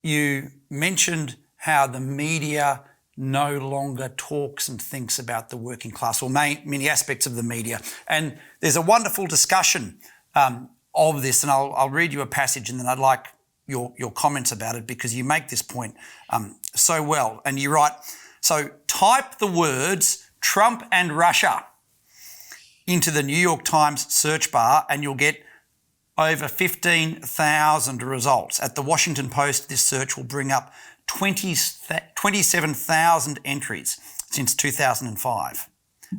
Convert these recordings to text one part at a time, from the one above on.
you mentioned how the media no longer talks and thinks about the working class, or many aspects of the media. And there's a wonderful discussion of this, and I'll read you a passage, and then I'd like your comments about it, because you make this point so well. And you write, so type the words Trump and Russia into the New York Times search bar and you'll get over 15,000 results. At the Washington Post, this search will bring up 27,000 entries since 2005.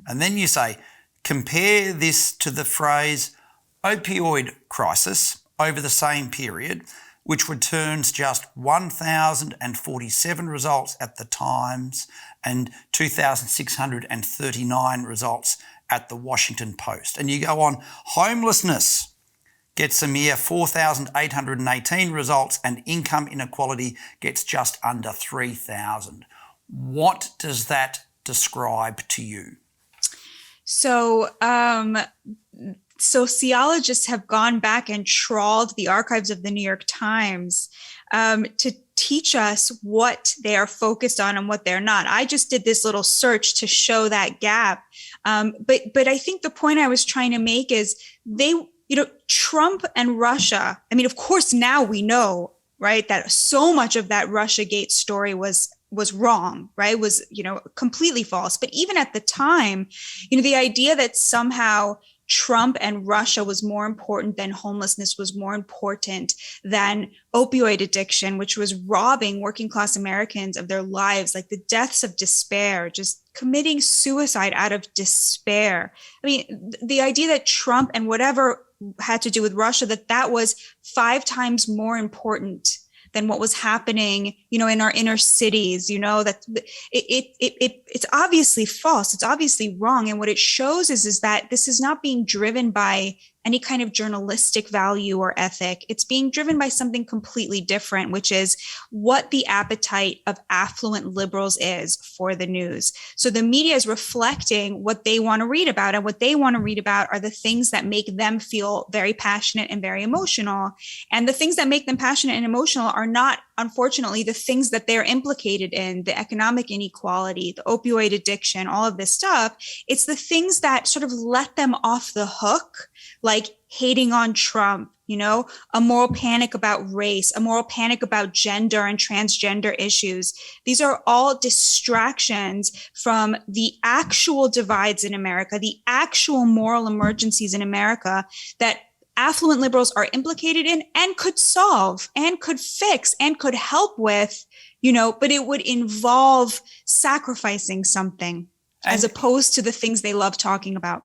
And then you say, compare this to the phrase opioid crisis over the same period, which returns just 1,047 results at the Times and 2,639 results at the Washington Post. And you go on, homelessness gets a mere 4,818 results, and income inequality gets just under 3,000. What does that describe to you? So, sociologists have gone back and trawled the archives of the New York Times to teach us what they are focused on and what they're not. I just did this little search to show that gap. But I think the point I was trying to make is Trump and Russia, I mean, of course, now we know, right, that so much of that Russiagate story was wrong, right, was, completely false. But even at the time, the idea that somehow Trump and Russia was more important than homelessness, was more important than opioid addiction, which was robbing working class Americans of their lives, like the deaths of despair, just committing suicide out of despair. I mean, the idea that Trump and whatever had to do with Russia, that was 5 times more important than what was happening, in our inner cities, that it's obviously false. It's obviously wrong. And what it shows is that this is not being driven by any kind of journalistic value or ethic. It's being driven by something completely different, which is what the appetite of affluent liberals is for the news. So the media is reflecting what they want to read about, and what they want to read about are the things that make them feel very passionate and very emotional. And the things that make them passionate and emotional are not, unfortunately, the things that they're implicated in, the economic inequality, the opioid addiction, all of this stuff. It's the things that sort of let them off the hook, like hating on Trump, a moral panic about race, a moral panic about gender and transgender issues. These are all distractions from the actual divides in America, the actual moral emergencies in America that affluent liberals are implicated in and could solve and could fix and could help with, but it would involve sacrificing something as opposed to the things they love talking about.